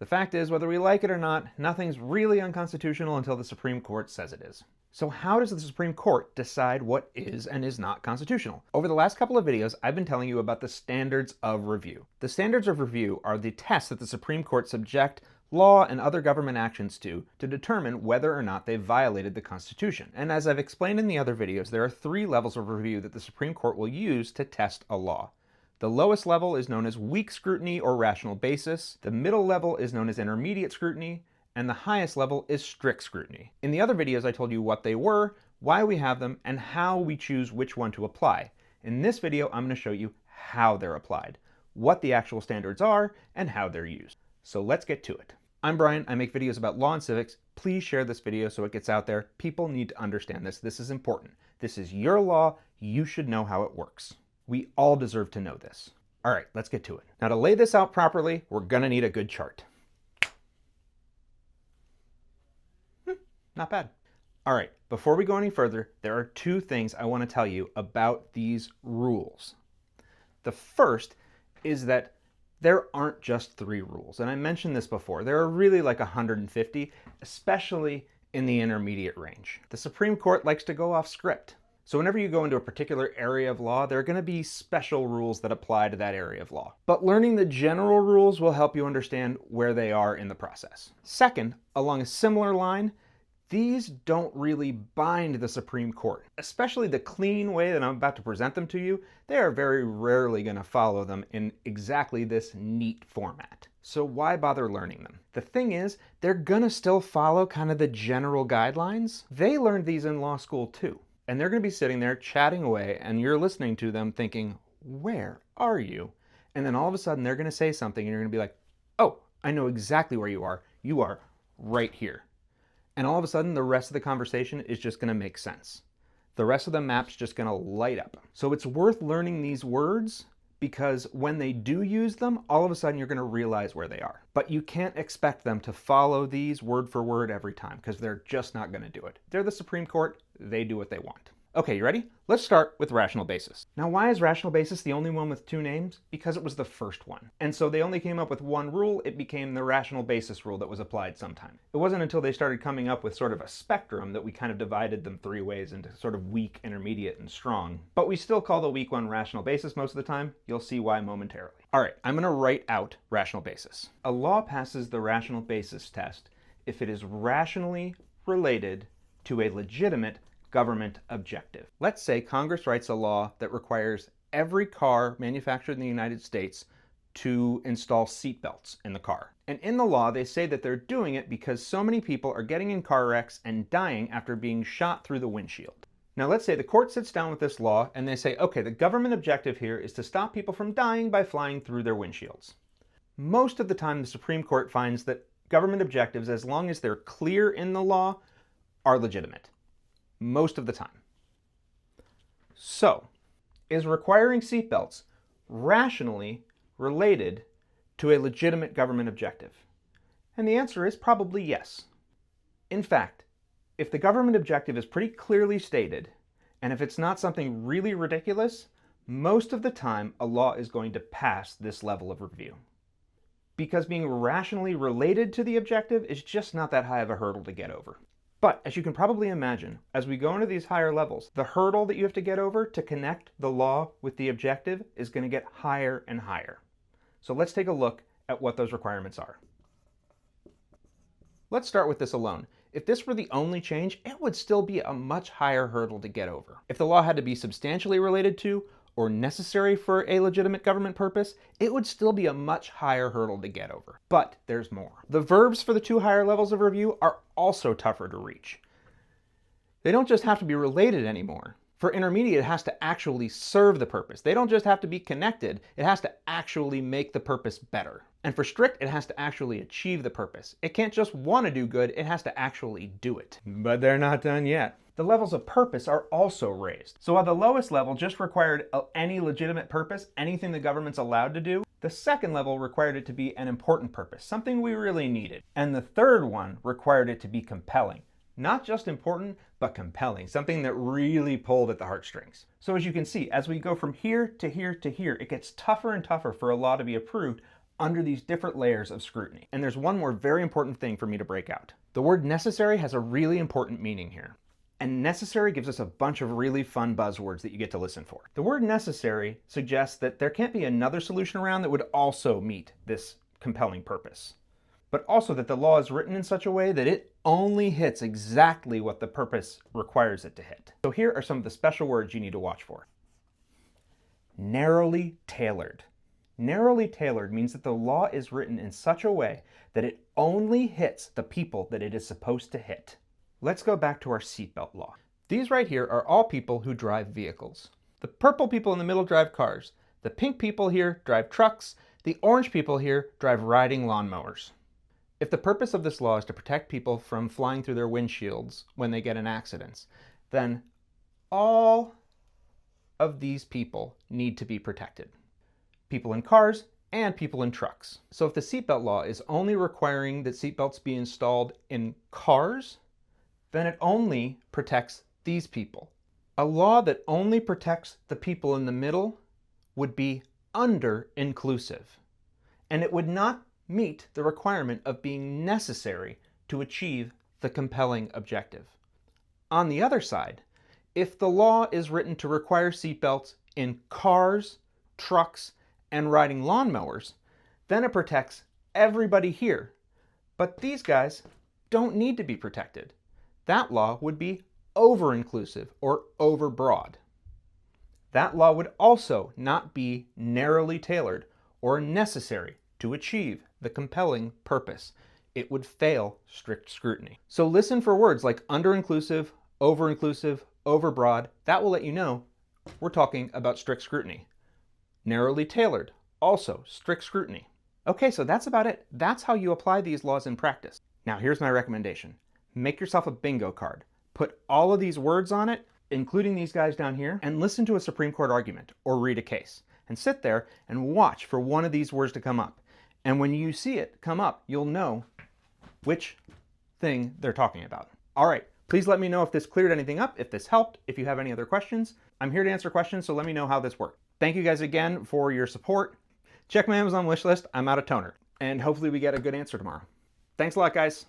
The fact is, whether we like it or not, nothing's really unconstitutional until the Supreme Court says it is. So how does the Supreme Court decide what is and is not constitutional? Over the last couple of videos, I've been telling you about the standards of review. The standards of review are the tests that the Supreme Court subject law and other government actions to determine whether or not they've violated the Constitution. And as I've explained in the other videos, there are 3 levels of review that the Supreme Court will use to test a law. The lowest level is known as weak scrutiny or rational basis. The middle level is known as intermediate scrutiny, and the highest level is strict scrutiny. In the other videos, I told you what they were, why we have them, and how we choose which one to apply. In this video, I'm going to show you how they're applied, what the actual standards are, and how they're used. So let's get to it. I'm Brian. I make videos about law and civics. Please share this video so it gets out there. People need to understand this. This is important. This is your law. You should know how it works. We all deserve to know this. All right, let's get to it. Now, to lay this out properly, we're going to need a good chart. Not bad. All right, before we go any further, there are 2 things I want to tell you about these rules. The first is that there aren't just 3 rules, and I mentioned this before. There are really like 150, especially in the intermediate range. The Supreme Court likes to go off script. So whenever you go into a particular area of law, there are going to be special rules that apply to that area of law. But learning the general rules will help you understand where they are in the process. Second, along a similar line, these don't really bind the Supreme Court. Especially the clean way that I'm about to present them to you, they are very rarely going to follow them in exactly this neat format. So why bother learning them? The thing is, they're going to still follow kind of the general guidelines. They learned these in law school too. And they're going to be sitting there chatting away, and you're listening to them thinking, where are you? And then all of a sudden they're going to say something, and you're going to be like, oh, I know exactly where you are. You are right here. And all of a sudden, the rest of the conversation is just going to make sense. The rest of the map's just going to light up. So it's worth learning these words because when they do use them, all of a sudden you're going to realize where they are. But you can't expect them to follow these word for word every time because they're just not going to do it. They're the Supreme Court. They do what they want. Okay, you ready? Let's start with rational basis. Now, why is rational basis the only one with 2 names? Because it was the first one. And so they only came up with one rule. It became the rational basis rule that was applied sometime. It wasn't until they started coming up with sort of a spectrum that we kind of divided them 3 ways into sort of weak, intermediate, and strong. But we still call the weak one rational basis most of the time. You'll see why momentarily. All right, I'm going to write out rational basis. A law passes the rational basis test if it is rationally related to a legitimate government objective. Let's say Congress writes a law that requires every car manufactured in the United States to install seatbelts in the car. And in the law, they say that they're doing it because so many people are getting in car wrecks and dying after being shot through the windshield. Now, let's say the court sits down with this law and they say, okay, the government objective here is to stop people from dying by flying through their windshields. Most of the time, the Supreme Court finds that government objectives, as long as they're clear in the law, are legitimate. Most of the time. So, is requiring seatbelts rationally related to a legitimate government objective? And the answer is probably yes. In fact, if the government objective is pretty clearly stated, and if it's not something really ridiculous, most of the time a law is going to pass this level of review. Because being rationally related to the objective is just not that high of a hurdle to get over. But as you can probably imagine, as we go into these higher levels, the hurdle that you have to get over to connect the law with the objective is going to get higher and higher. So let's take a look at what those requirements are. Let's start with this alone. If this were the only change, it would still be a much higher hurdle to get over. If the law had to be substantially related to or necessary for a legitimate government purpose, it would still be a much higher hurdle to get over. But there's more. The verbs for the 2 higher levels of review are also tougher to reach. They don't just have to be related anymore. For intermediate, it has to actually serve the purpose. They don't just have to be connected, it has to actually make the purpose better. And for strict, it has to actually achieve the purpose. It can't just want to do good, it has to actually do it. But they're not done yet. The levels of purpose are also raised. So while the lowest level just required any legitimate purpose, anything the government's allowed to do, the second level required it to be an important purpose, something we really needed. And the third one required it to be compelling. Not just important, but compelling, something that really pulled at the heartstrings. So as you can see, as we go from here to here to here, it gets tougher and tougher for a law to be approved under these different layers of scrutiny. And there's one more very important thing for me to break out. The word necessary has a really important meaning here. And necessary gives us a bunch of really fun buzzwords that you get to listen for. The word necessary suggests that there can't be another solution around that would also meet this compelling purpose, but also that the law is written in such a way that it only hits exactly what the purpose requires it to hit. So here are some of the special words you need to watch for. Narrowly tailored. Narrowly tailored means that the law is written in such a way that it only hits the people that it is supposed to hit. Let's go back to our seatbelt law. These right here are all people who drive vehicles. The purple people in the middle drive cars. The pink people here drive trucks. The orange people here drive riding lawnmowers. If the purpose of this law is to protect people from flying through their windshields when they get in accidents, then all of these people need to be protected. People in cars and people in trucks. So if the seatbelt law is only requiring that seatbelts be installed in cars, then it only protects these people. A law that only protects the people in the middle would be under-inclusive, and it would not meet the requirement of being necessary to achieve the compelling objective. On the other side, if the law is written to require seatbelts in cars, trucks, and riding lawnmowers, then it protects everybody here. But these guys don't need to be protected. That law would be over-inclusive or over-broad. That law would also not be narrowly tailored or necessary to achieve the compelling purpose. It would fail strict scrutiny. So listen for words like under-inclusive, over-inclusive, over-broad. That will let you know we're talking about strict scrutiny. Narrowly tailored, also strict scrutiny. Okay, so that's about it. That's how you apply these laws in practice. Now here's my recommendation. Make yourself a bingo card. Put all of these words on it, including these guys down here, and listen to a Supreme Court argument or read a case. And sit there and watch for one of these words to come up. And when you see it come up, you'll know which thing they're talking about. All right, please let me know if this cleared anything up, if this helped, if you have any other questions. I'm here to answer questions, so let me know how this worked. Thank you guys again for your support. Check my Amazon wish list. I'm out of toner. And hopefully we get a good answer tomorrow. Thanks a lot, guys.